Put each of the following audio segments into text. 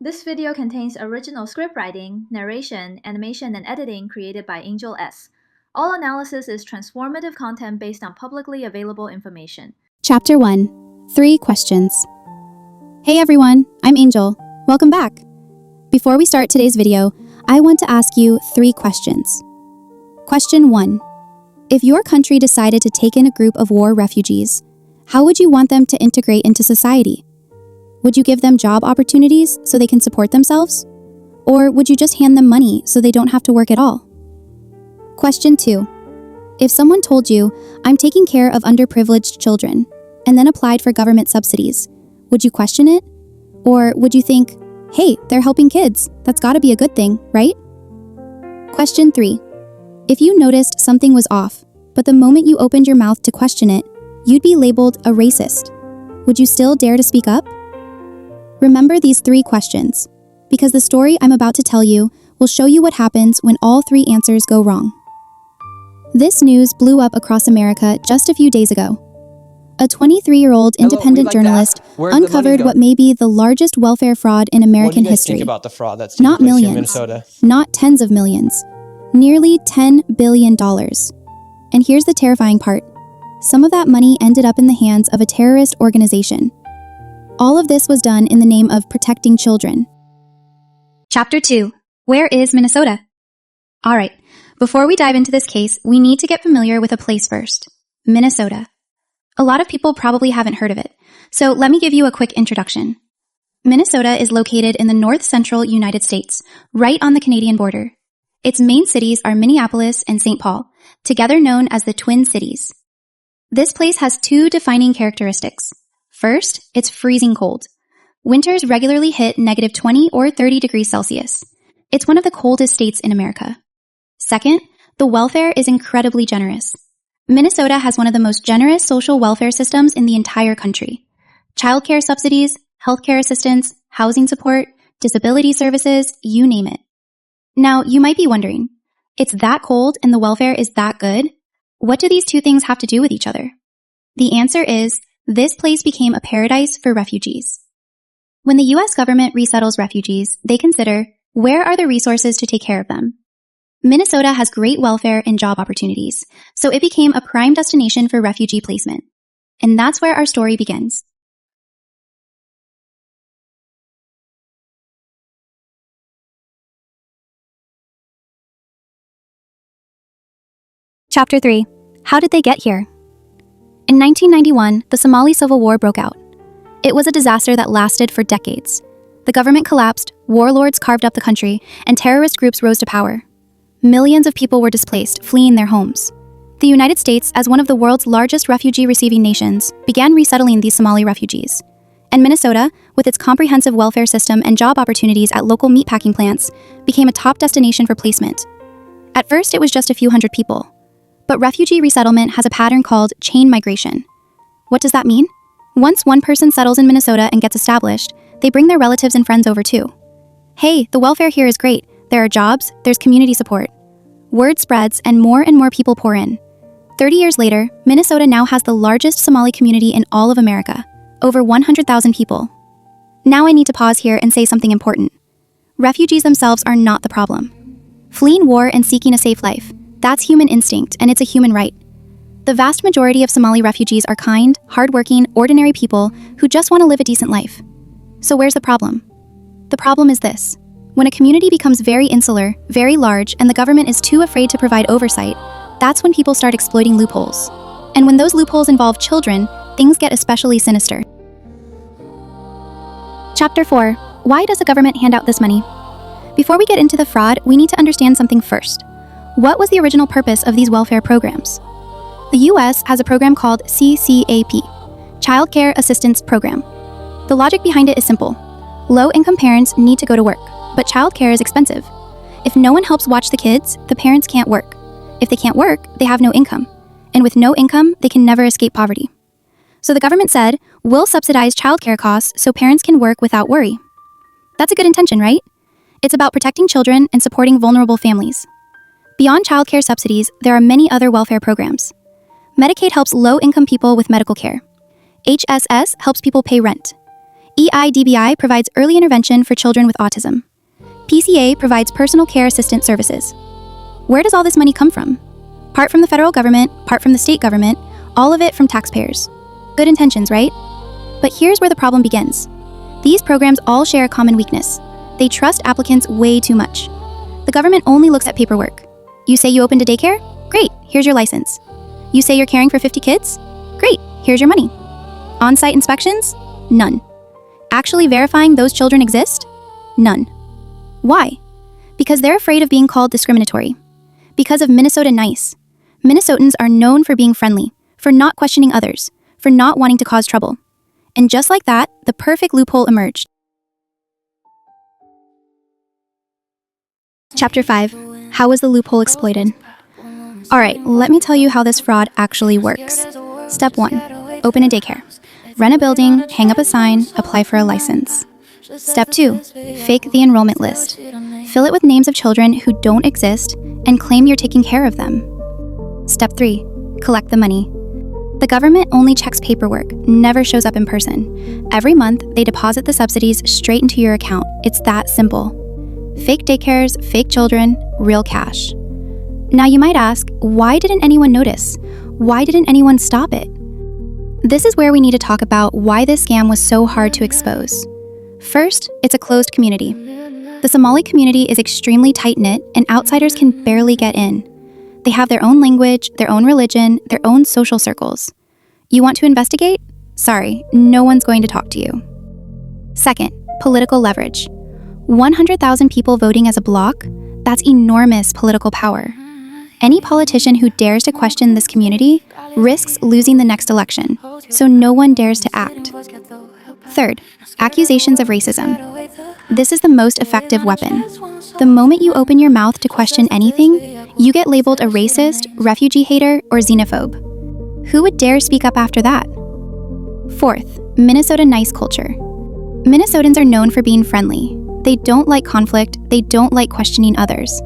This video contains original script writing, narration, animation, and editing created by Angel S. All analysis is transformative content based on publicly available information. Chapter 1. 3 Questions. Hey everyone, I'm Angel. Welcome back. Before we start today's video, I want to ask you 3 questions. Question 1. If your country decided to take in a group of war refugees, how would you want them to integrate into society? Would you give them job opportunities so they can support themselves? Or would you just hand them money so they don't have to work at all? Question 2. If someone told you, I'm taking care of underprivileged children, and then applied for government subsidies, would you question it? Or would you think, hey, they're helping kids, that's gotta be a good thing, right? Question 3. If you noticed something was off, but the moment you opened your mouth to question it, you'd be labeled a racist, would you still dare to speak up? Remember these 3 questions, because the story I'm about to tell you will show you what happens when all 3 answers go wrong. This news blew up across America just a few days ago. A 23-year-old independent journalist uncovered what may be the largest welfare fraud in American history. Think about the fraud that's taking Not place millions, in Minnesota. not tens of millions, nearly $10 billion. And here's the terrifying part. Some of that money ended up in the hands of a terrorist organization. All of this was done in the name of protecting children. Chapter 2. Where is Minnesota? Alright, before we dive into this case, we need to get familiar with a place first. Minnesota. A lot of people probably haven't heard of it, so let me give you a quick introduction. Minnesota is located in the north-central United States, right on the Canadian border. Its main cities are Minneapolis and St. Paul, together known as the Twin Cities. This place has 2 defining characteristics. First, it's freezing cold. Winters regularly hit negative 20 or 30 degrees Celsius. It's one of the coldest states in America. Second, the welfare is incredibly generous. Minnesota has one of the most generous social welfare systems in the entire country. Childcare subsidies, healthcare assistance, housing support, disability services, you name it. Now, you might be wondering, it's that cold and the welfare is that good? What do these 2 things have to do with each other? The answer is, this place became a paradise for refugees. When the U.S. government resettles refugees, they consider, where are the resources to take care of them? Minnesota has great welfare and job opportunities, so it became a prime destination for refugee placement. And that's where our story begins. Chapter 3. How did they get here? In 1991, the Somali Civil War broke out. It was a disaster that lasted for decades. The government collapsed, warlords carved up the country, and terrorist groups rose to power. Millions of people were displaced, fleeing their homes. The United States, as one of the world's largest refugee-receiving nations, began resettling these Somali refugees. And Minnesota, with its comprehensive welfare system and job opportunities at local meatpacking plants, became a top destination for placement. At first, it was just a few hundred people. But refugee resettlement has a pattern called chain migration. What does that mean? Once one person settles in Minnesota and gets established, they bring their relatives and friends over too. Hey, the welfare here is great. There are jobs, there's community support. Word spreads and more people pour in. 30 years later, Minnesota now has the largest Somali community in all of America, over 100,000 people. Now I need to pause here and say something important. Refugees themselves are not the problem. Fleeing war and seeking a safe life, that's human instinct, and it's a human right. The vast majority of Somali refugees are kind, hardworking, ordinary people who just want to live a decent life. So where's the problem? The problem is this. When a community becomes very insular, very large, and the government is too afraid to provide oversight, that's when people start exploiting loopholes. And when those loopholes involve children, things get especially sinister. Chapter 4. Why does the government hand out this money? Before we get into the fraud, we need to understand something first. What was the original purpose of these welfare programs? The U.S. has a program called CCAP, Child Care Assistance Program. The logic behind it is simple. Low-income parents need to go to work, but child care is expensive. If no one helps watch the kids, the parents can't work. If they can't work, they have no income. And with no income, they can never escape poverty. So the government said, we'll subsidize childcare costs so parents can work without worry. That's a good intention, right? It's about protecting children and supporting vulnerable families. Beyond childcare subsidies, there are many other welfare programs. Medicaid helps low-income people with medical care. HSS helps people pay rent. EIDBI provides early intervention for children with autism. PCA provides personal care assistant services. Where does all this money come from? Part from the federal government, part from the state government, all of it from taxpayers. Good intentions, right? But here's where the problem begins. These programs all share a common weakness. They trust applicants way too much. The government only looks at paperwork. You say you opened a daycare? Great, here's your license. You say you're caring for 50 kids? Great, here's your money. On-site inspections? None. Actually verifying those children exist? None. Why? Because they're afraid of being called discriminatory. Because of Minnesota Nice. Minnesotans are known for being friendly, for not questioning others, for not wanting to cause trouble. And just like that, the perfect loophole emerged. Chapter 5. How was the loophole exploited? Alright, let me tell you how this fraud actually works. Step 1. Open a daycare. Rent a building, hang up a sign, apply for a license. Step 2. Fake the enrollment list. Fill it with names of children who don't exist and claim you're taking care of them. Step 3. Collect the money. The government only checks paperwork, never shows up in person. Every month, they deposit the subsidies straight into your account. It's that simple. Fake daycares, fake children, real cash. Now you might ask, why didn't anyone notice? Why didn't anyone stop it? This is where we need to talk about why this scam was so hard to expose. First, it's a closed community. The Somali community is extremely tight-knit and outsiders can barely get in. They have their own language, their own religion, their own social circles. You want to investigate? Sorry, no one's going to talk to you. Second, political leverage. 100,000 people voting as a bloc? That's enormous political power. Any politician who dares to question this community risks losing the next election, so no one dares to act. Third, accusations of racism. This is the most effective weapon. The moment you open your mouth to question anything, you get labeled a racist, refugee hater, or xenophobe. Who would dare speak up after that? Fourth, Minnesota nice culture. Minnesotans are known for being friendly. They don't like conflict, they don't like questioning others.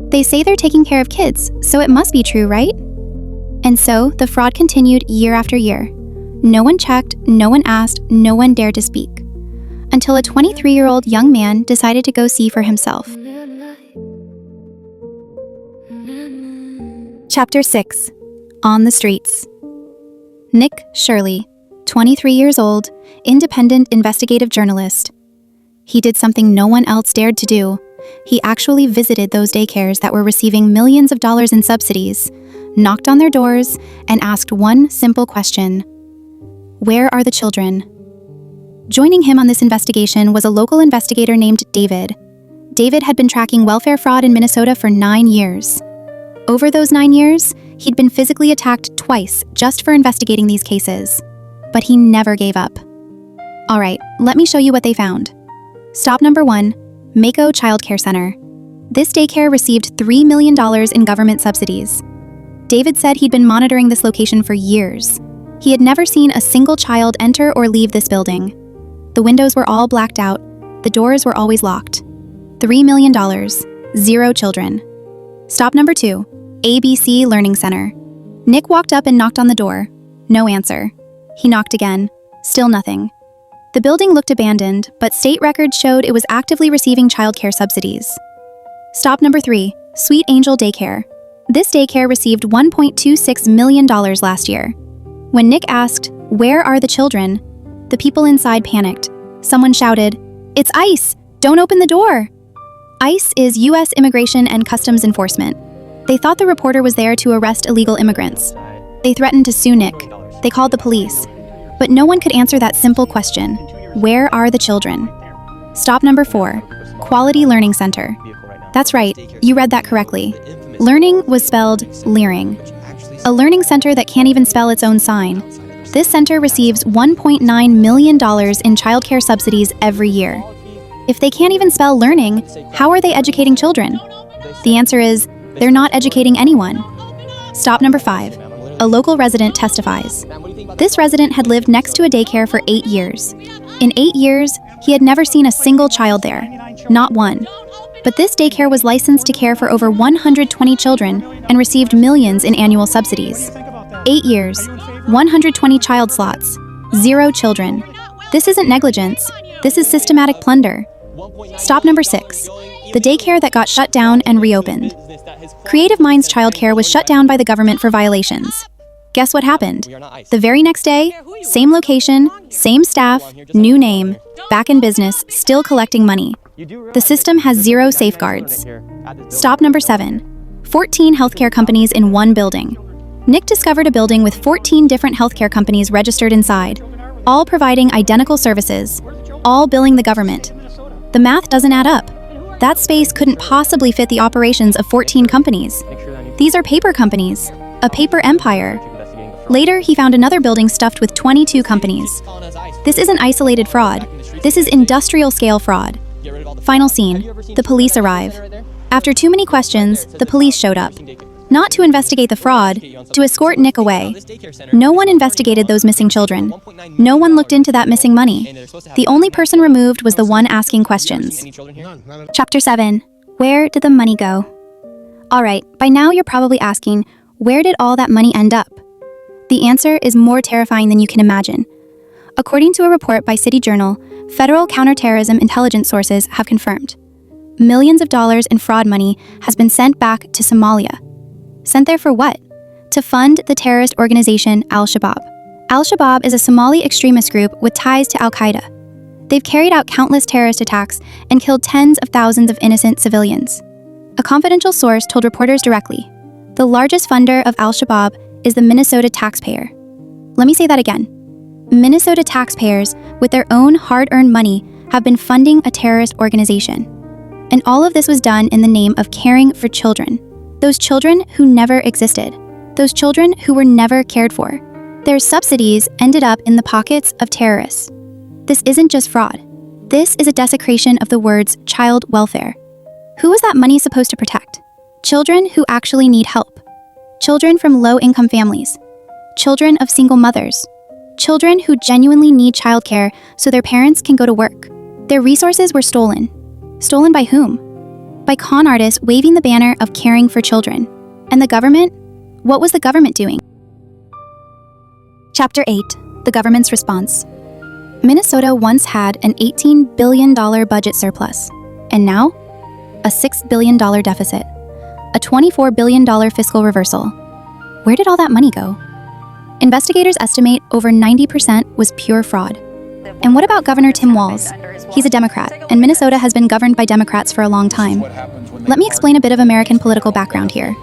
They say they're taking care of kids, so it must be true, right? And so, the fraud continued year after year. No one checked, no one asked, no one dared to speak. Until a 23-year-old young man decided to go see for himself. Chapter 6. On the Streets. Nick Shirley, 23 years old, independent investigative journalist. He did something no one else dared to do. He actually visited those daycares that were receiving millions of dollars in subsidies, knocked on their doors, and asked one simple question. Where are the children? Joining him on this investigation was a local investigator named David. David had been tracking welfare fraud in Minnesota for 9 years. Over those 9 years, he'd been physically attacked twice just for investigating these cases. But he never gave up. All right, let me show you what they found. Stop number 1, Mako Child Care Center. This daycare received $3 million in government subsidies. David said he'd been monitoring this location for years. He had never seen a single child enter or leave this building. The windows were all blacked out. The doors were always locked. $3 million, 0 children. Stop number 2, ABC Learning Center. Nick walked up and knocked on the door. No answer. He knocked again. Still nothing. The building looked abandoned, but state records showed it was actively receiving childcare subsidies. Stop number 3, Sweet Angel Daycare. This daycare received $1.26 million last year. When Nick asked, "Where are the children?" the people inside panicked. Someone shouted, "It's ICE! Don't open the door!" ICE is U.S. Immigration and Customs Enforcement. They thought the reporter was there to arrest illegal immigrants. They threatened to sue Nick. They called the police. But no one could answer that simple question. Where are the children? Stop number 4, Quality Learning Center. That's right, you read that correctly. Learning was spelled leering. A learning center that can't even spell its own sign. This center receives $1.9 million in childcare subsidies every year. If they can't even spell learning, how are they educating children? The answer is, they're not educating anyone. Stop number 5, a local resident testifies. This resident had lived next to a daycare for 8 years. In 8 years, he had never seen a single child there, not one. But this daycare was licensed to care for over 120 children and received millions in annual subsidies. 8 years, 120 child slots, 0 children. This isn't negligence. This is systematic plunder. Stop number 6. The daycare that got shut down and reopened. Creative Minds childcare was shut down by the government for violations. Guess what happened? The very next day, same location, same staff, new name, back in business, still collecting money. The system has zero safeguards. Stop number 7. 14 healthcare companies in one building. Nick discovered a building with 14 different healthcare companies registered inside, all providing identical services, all billing the government. The math doesn't add up. That space couldn't possibly fit the operations of 14 companies. These are paper companies, a paper empire. Later, he found another building stuffed with 22 companies. This isn't isolated fraud. This is industrial-scale fraud. Final scene. The police arrive. After too many questions, the police showed up. Not to investigate the fraud, to escort Nick away. No one investigated those missing children. No one looked into that missing money. The only person removed was the one asking questions. Chapter 7. Where did the money go? Alright, by now you're probably asking, where did all that money end up? The answer is more terrifying than you can imagine. According to a report by City Journal, federal counterterrorism intelligence sources have confirmed millions of dollars in fraud money has been sent back to Somalia. Sent there for what? To fund the terrorist organization Al-Shabaab. Al-Shabaab is a Somali extremist group with ties to Al-Qaeda. They've carried out countless terrorist attacks and killed tens of thousands of innocent civilians. A confidential source told reporters directly, the largest funder of Al-Shabaab is the Minnesota taxpayer. Let me say that again. Minnesota taxpayers, with their own hard-earned money, have been funding a terrorist organization. And all of this was done in the name of caring for children. Those children who never existed. Those children who were never cared for. Their subsidies ended up in the pockets of terrorists. This isn't just fraud. This is a desecration of the words child welfare. Who was that money supposed to protect? Children who actually need help. Children from low-income families. Children of single mothers. Children who genuinely need childcare so their parents can go to work. Their resources were stolen. Stolen by whom? By con artists waving the banner of caring for children. And the government? What was the government doing? Chapter 8. The government's response. Minnesota once had an $18 billion budget surplus. And now? A $6 billion deficit. A $24 billion fiscal reversal. Where did all that money go? Investigators estimate over 90% was pure fraud. And what about Governor Tim Walz? He's a Democrat, and Minnesota has been governed by Democrats for a long time. Let me explain a bit of American political background here.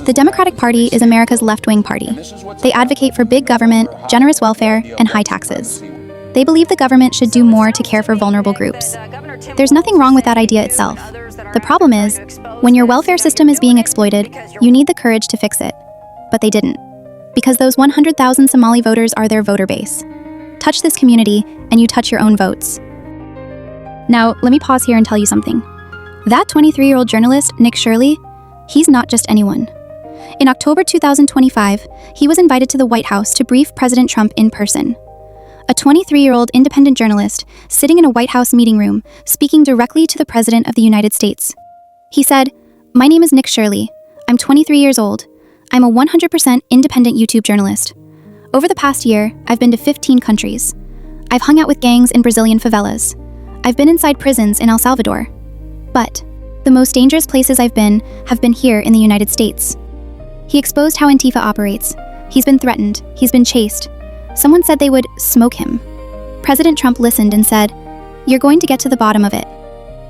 The Democratic Party is America's left-wing party. They advocate for big government, generous welfare, and high taxes. They believe the government should do more to care for vulnerable groups. There's nothing wrong with that idea itself. The problem is, when your welfare system is being exploited, you need the courage to fix it. But they didn't. Because those 100,000 Somali voters are their voter base. Touch this community, and you touch your own votes. Now, let me pause here and tell you something. That 23-year-old journalist, Nick Shirley, he's not just anyone. In October 2025, he was invited to the White House to brief President Trump in person. A 23-year-old independent journalist sitting in a White House meeting room, speaking directly to the President of the United States. He said, "My name is Nick Shirley. I'm 23 years old. I'm a 100% independent YouTube journalist. Over the past year, I've been to 15 countries. I've hung out with gangs in Brazilian favelas. I've been inside prisons in El Salvador. But the most dangerous places I've been have been here in the United States." He exposed how Antifa operates. He's been threatened. He's been chased. Someone said they would smoke him. President Trump listened and said, "You're going to get to the bottom of it."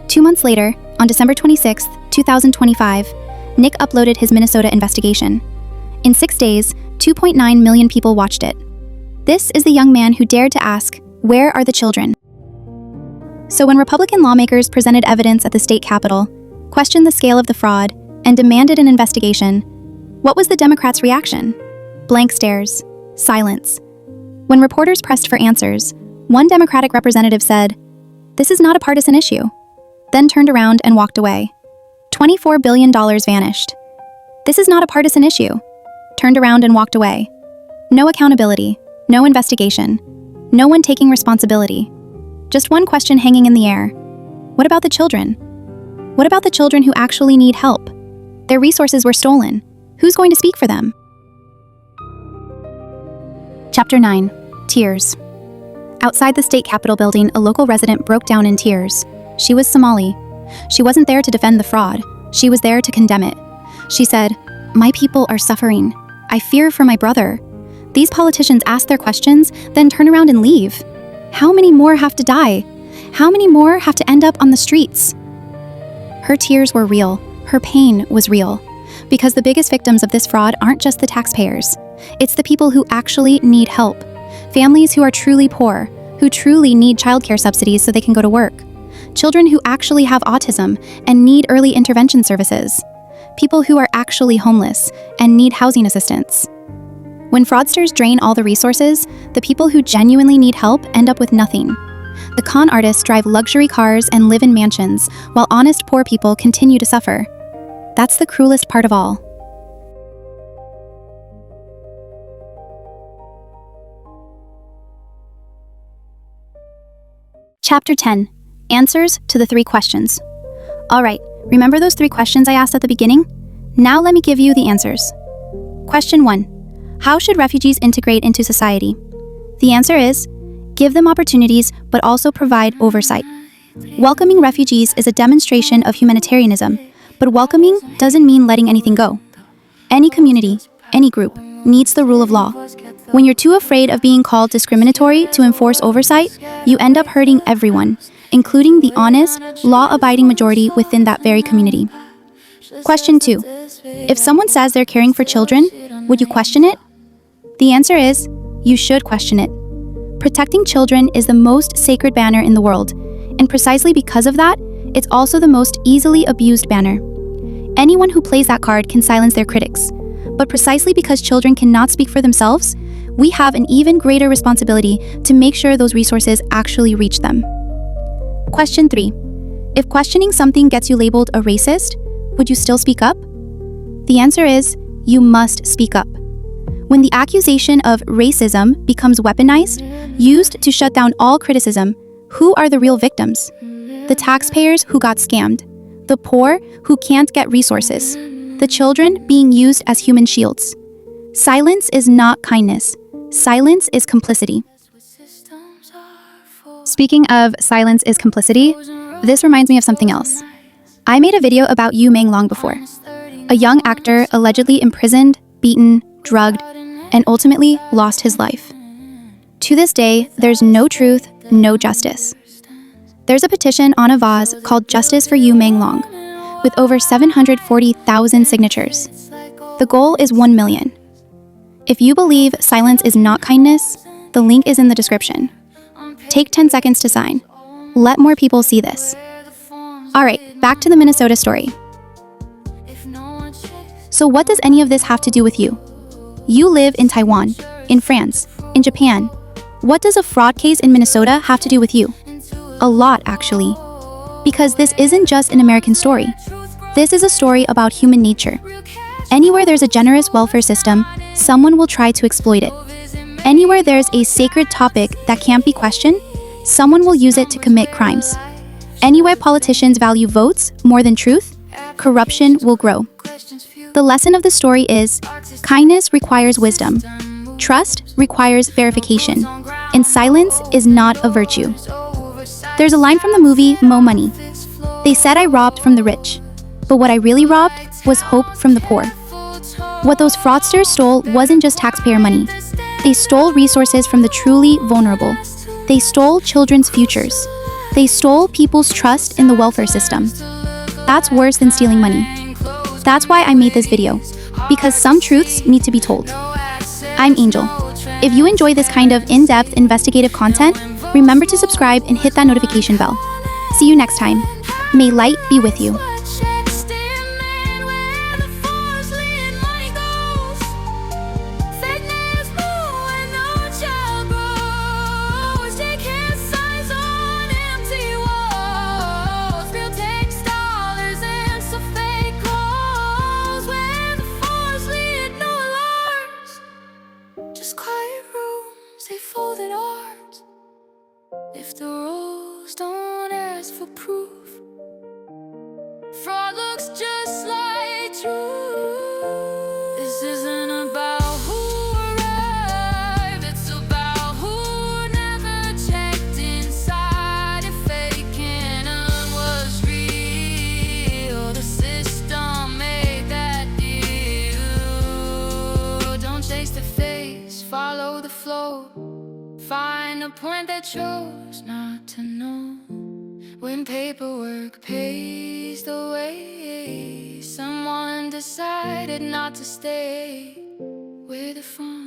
2 months later, on December 26, 2025, Nick uploaded his Minnesota investigation. In 6 days, 2.9 million people watched it. This is the young man who dared to ask, "Where are the children?" So when Republican lawmakers presented evidence at the state capitol, questioned the scale of the fraud, and demanded an investigation, what was the Democrats' reaction? Blank stares. Silence. When reporters pressed for answers, one Democratic representative said, "This is not a partisan issue," then turned around and walked away. $24 billion vanished. "This is not a partisan issue," turned around and walked away. No accountability, no investigation, no one taking responsibility. Just one question hanging in the air. What about the children? What about the children who actually need help? Their resources were stolen. Who's going to speak for them? Chapter 9. Tears. Outside the state capitol building, a local resident broke down in tears. She was Somali. She wasn't there to defend the fraud. She was there to condemn it. She said, "My people are suffering. I fear for my brother. These politicians ask their questions, then turn around and leave. How many more have to die? How many more have to end up on the streets?" Her tears were real. Her pain was real. Because the biggest victims of this fraud aren't just the taxpayers. It's the people who actually need help. Families who are truly poor, who truly need childcare subsidies so they can go to work. Children who actually have autism and need early intervention services. People who are actually homeless and need housing assistance. When fraudsters drain all the resources, the people who genuinely need help end up with nothing. The con artists drive luxury cars and live in mansions, while honest poor people continue to suffer. That's the cruelest part of all. Chapter 10. Answers to the 3 questions. Alright, remember those 3 questions I asked at the beginning? Now let me give you the answers. Question 1. How should refugees integrate into society? The answer is, give them opportunities, but also provide oversight. Welcoming refugees is a demonstration of humanitarianism, but welcoming doesn't mean letting anything go. Any community, any group, needs the rule of law. When you're too afraid of being called discriminatory to enforce oversight, you end up hurting everyone, including the honest, law-abiding majority within that very community. Question 2. If someone says they're caring for children, would you question it? The answer is, you should question it. Protecting children is the most sacred banner in the world, and precisely because of that, it's also the most easily abused banner. Anyone who plays that card can silence their critics, but precisely because children cannot speak for themselves, we have an even greater responsibility to make sure those resources actually reach them. Question 3. If questioning something gets you labeled a racist, would you still speak up? The answer is, you must speak up. When the accusation of racism becomes weaponized, used to shut down all criticism, who are the real victims? The taxpayers who got scammed, the poor who can't get resources, the children being used as human shields. Silence is not kindness. Silence is complicity. Speaking of silence is complicity, this reminds me of something else. I made a video about Yu Long before, a young actor allegedly imprisoned, beaten, drugged, and ultimately lost his life. To this day, there's no truth, no justice. There's a petition on a vase called Justice for Yu Long, with over 740,000 signatures. The goal is 1 million. If you believe silence is not kindness, the link is in the description. Take 10 seconds to sign. Let more people see this. Alright, back to the Minnesota story. So what does any of this have to do with you? You live in Taiwan, in France, in Japan. What does a fraud case in Minnesota have to do with you? A lot, actually. Because this isn't just an American story. This is a story about human nature. Anywhere there's a generous welfare system, someone will try to exploit it. Anywhere there's a sacred topic that can't be questioned, someone will use it to commit crimes. Anywhere politicians value votes more than truth, corruption will grow. The lesson of the story is, kindness requires wisdom. Trust requires verification. And silence is not a virtue. There's a line from the movie Mo Money. They said I robbed from the rich, but what I really robbed was hope from the poor. What those fraudsters stole wasn't just taxpayer money. They stole resources from the truly vulnerable. They stole children's futures. They stole people's trust in the welfare system. That's worse than stealing money. That's why I made this video, because some truths need to be told. I'm Angel. If you enjoy this kind of in-depth investigative content, remember to subscribe and hit that notification bell. See you next time. May light be with you. If the rules don't ask for proof, point, they chose not to know. When paperwork paved the way, someone decided not to stay where the phone